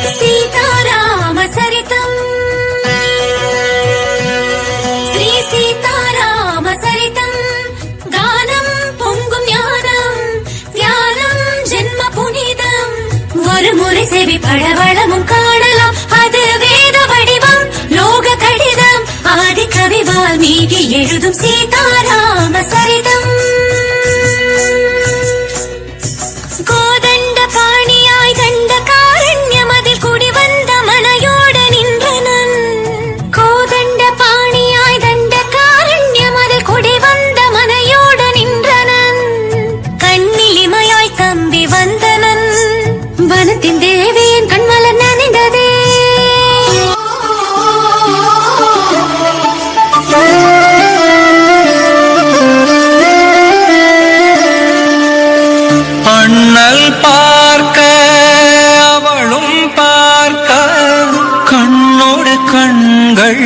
सीताराम सरितम् श्री सीताराम सरितम् गानं பொங்கும் ஞானம் ஞானம் ஜென்ம புனிதம் ஒரு முறை செவி படவளமும் காணலாம் அது வேத வடிவம் லோக கடிதம் ஆதி கவி வால்மீகி எழுதும் சீதாராம சரிதம் கோதண்ட பாணியாய் கண்ட காரண்யமதில் குடி வந்த மனையோட நின்றனன் கோதண்ட பாணியாய் கண்ட காரண்யமதில் குடி வந்த மனையோட நின்றனன் கண்ணிலிமையாய் தம்பி வந்தனன் வனத்தின் தேவியின் கண்மலர் நனைந்ததே அண்ணல் பார்க்க அவளும் பார்க்க கண்ணோடு கண்கள்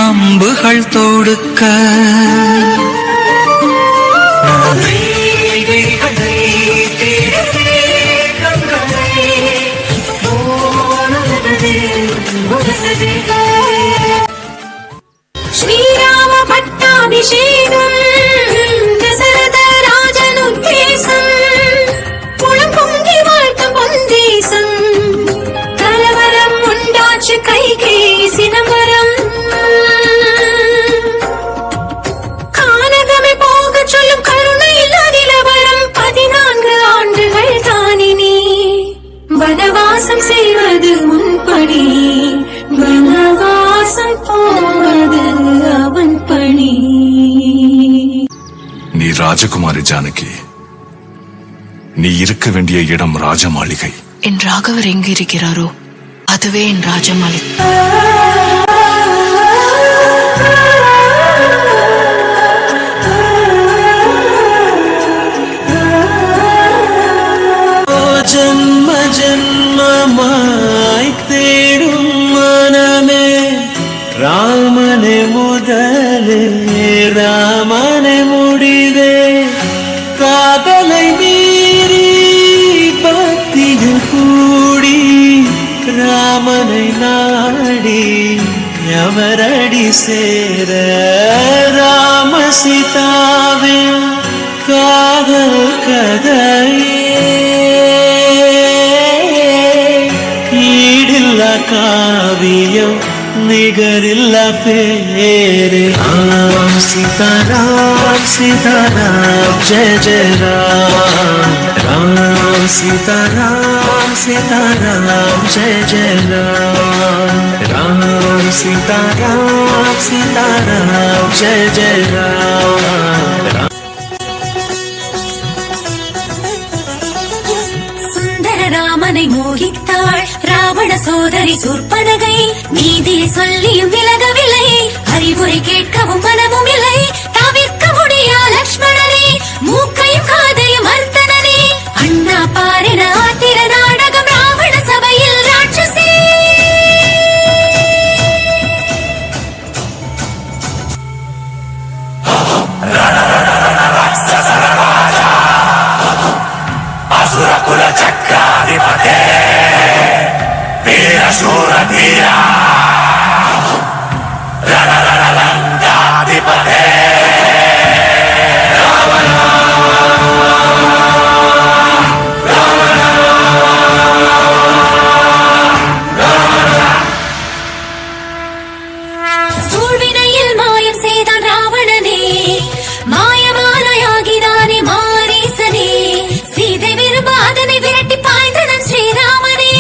அம்புகள் தொடுக்க ஸ்ரீராம பட்டாபிஷேகம் தசரத ராஜன் உத்தேசம் புலம் பொங்கி வாழ்த்தும் பொந்தேசம் கலவரம் உண்டாச்சு கைகே சிதம்பரம் கானகமே போக சொல்லும் கருணை இல்லா நிலவரம் 14 ஆண்டுகள் தானினி வனவாசம் செய்வது முன்படி வனவாசம் போவது அவன் பணி. நீ ராஜகுமாரி ஜானகி, நீ இருக்க வேண்டிய இடம் ராஜமாளிகை. என் ராகவர் எங்கு இருக்கிறாரோ அதுவே என் ராஜமாளிகை. ஜன்ம ஜன்மமாய் தேடும் மனமே ராமனே முதலே ராமனே முடிவே காதலை மீறி பக்தியில் கூடி ராமனை நாடி அவரடி சேர ராம சீதாவே காதல் கதையே ஈடில்லா காவியம் நிகரில்லா பேரே ராம் சீதாராம் சீதாராம் ஜெய ஜெய ராம் ராம் சீதாராம் சீதாராம் ஜெய ஜெய ராம் ராம் சீதாராம் சீதாராம் ஜெய ஜெய ராம். ராமனை மோகித்தாள் ராவண சோதரி சூர்பனகை நீதியை சொல்லியும் விலகவில்லை அறிவுரை கேட்கவும் மனமும் இல்லை தவிர்க்க முடியா லக்ஷ்மணனே மூக்கையும் காதையும் அர்த்தனனே அண்ணா பாரின ஆத்திர நாடகம் ராவண சபையில் ராட்சசி అసురకుల చక్రాధిపతే వీరశూర ధీర రణరణలంకాధిపతే சூழ்வினையில் மாயம் செய்தான் ராவணனே மாயமானாயாகினானே மாரீசனே சீதை விரும்பாதனை விரட்டி பாய்ந்தனன் ஸ்ரீராமனே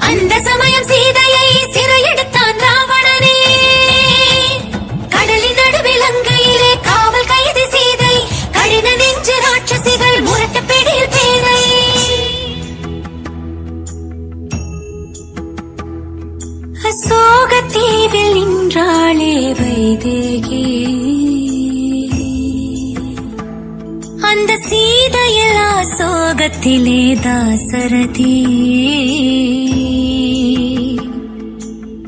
அந்த சமயம் சீதையை சிறையெடுத்தான் ராவணனே கடலின் நடுவில் லங்கையிலே காவல் கைது சீதை கடின நெஞ்சு ராட்சசிகள் முரட்ட பிடியில் பேரை அசோகத்தீவில் நின்றாளே வைதேகி அந்த சீதையில் அசோகத்திலே தாசரதி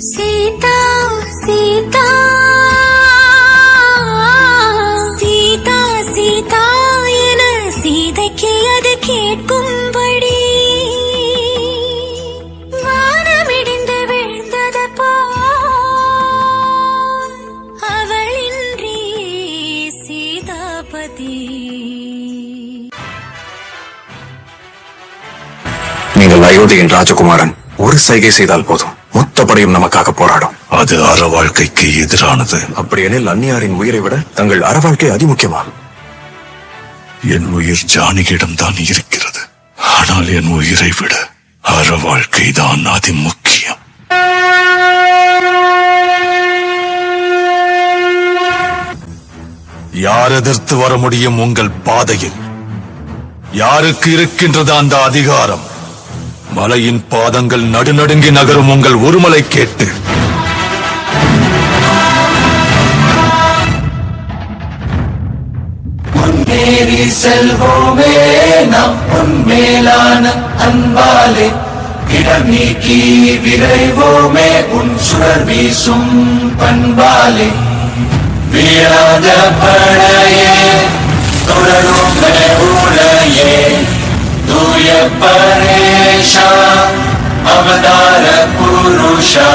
சீதா சீதா சீதா சீதா என சீதைக்கு அது கேட்கும்படி நீங்கள் அயோத்தியின் ராஜகுமாரன். ஒரு சைகை செய்தால் போதும், மொத்த படையும் நமக்காக போராடும். அது அற வாழ்க்கைக்கு எதிரானது. அப்படியெனில் அந்நியாரின் உயிரை விட தங்கள் அற வாழ்க்கை அதிமுக்கியமா? என் உயிர் ஜானகியிடம் தான் இருக்கிறது. ஆனால் என் உயிரை விட அற வாழ்க்கை தான் அதிமுக்கியம். யார் எதிர்த்து வர முடியும் உங்கள் பாதையில்? யாருக்கு இருக்கின்றது அந்த அதிகாரம்? மலையின் பாதங்கள் நடுநடுங்கி நகரும் உங்கள் ஒருமலை கேட்டு முன்னேறி செல்வோமே நம் உன்மேலான அன்பாலே, இடம் நீக்கி விரைவோமே உன் சுடர் வீசும் பண்பாலே. வீராத படையே தொடருமே உலையே, தூய பரேஷா அவதார புருஷா,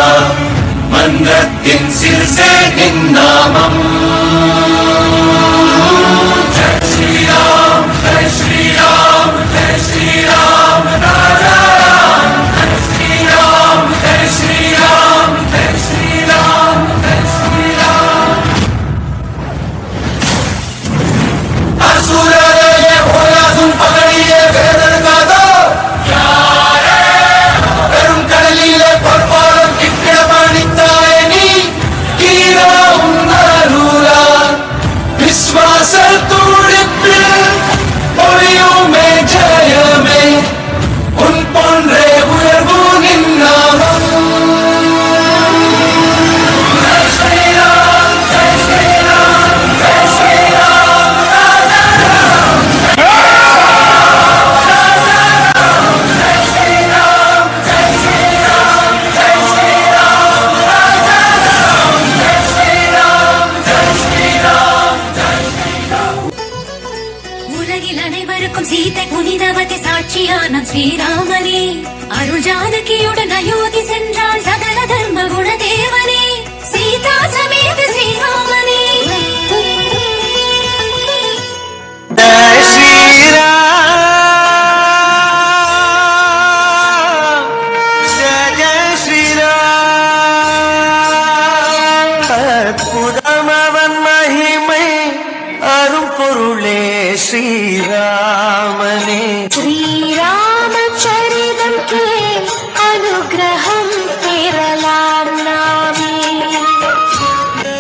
மன்றத்தின் சிறுசே நின் நாமம். ஜெய் ஸ்ரீராம் ஜெய் ஸ்ரீராம் ஜெய் ஸ்ரீராம் நாராயண். ஜெய் ஸ்ரீராம் ஜெய் ஸ்ரீராம் ஜெய் ஸ்ரீராம் ஜெய் ஸ்ரீராம். அசுரரையே ஓயாதும் பகடியே வேதனைக்காதோ யாரே, பெரும் கடலிலே பொற்பாலம் கிட்டிட பணித்தாயே நீ. கீரா உன்னருளா விஸ்வாச துடிப்பில் பொழியுமே ஜெயமே, உன் போன்றே உயர்வு நின் நாமம். ஜெய் ஸ்ரீராம் ஜெய் ஸ்ரீராம் ஜெய் ஸ்ரீராம் ராஜாராம். ஜெய் ஸ்ரீராம் ஜெய் ஸ்ரீராம் ஜெய் ஸ்ரீராம் ராஜாராம். ஜெய் ஸ்ரீராம் ஜெய் ஸ்ரீராம் ஜெய் ஸ்ரீராம். உலகில் அனைவருக்கும் சீதை புனிதவதி சாட்சியான ஸ்ரீராமனே, அருள் ஜானகியுடன் அயோத்தி சென்றாள் சகல தர்ம குண தேவனே, சீதா சமேத ஸ்ரீராமனே. ஜெய் ஸ்ரீராம் ஜெய ஜெய ஸ்ரீராம். அற்புதம் அவன் மகிமை அரும் பொருளே ஸ்ரீராமனே. ஸ்ரீராம சரிதம் கேள் அனுகிரகம் பெறலாம் நாமே.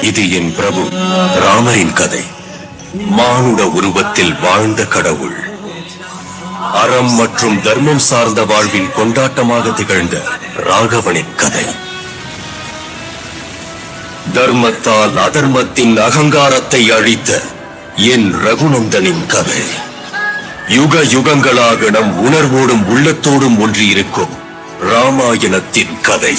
இது என் பிரபு ராமரின் கதை. மானுட உருவத்தில் வாழ்ந்த கடவுள், அறம் மற்றும் தர்மம் சார்ந்த வாழ்வின் கொண்டாட்டமாக திகழ்ந்த ராகவனின் கதை. தர்மத்தால் அதர்மத்தின் அகங்காரத்தை அழித்த என் ரகுநந்தனின் கதை. யுக யுகங்களாக நம் உணர்வோடும் உள்ளத்தோடும் ஒன்றியிருக்கும் ராமாயணத்தின் கதை.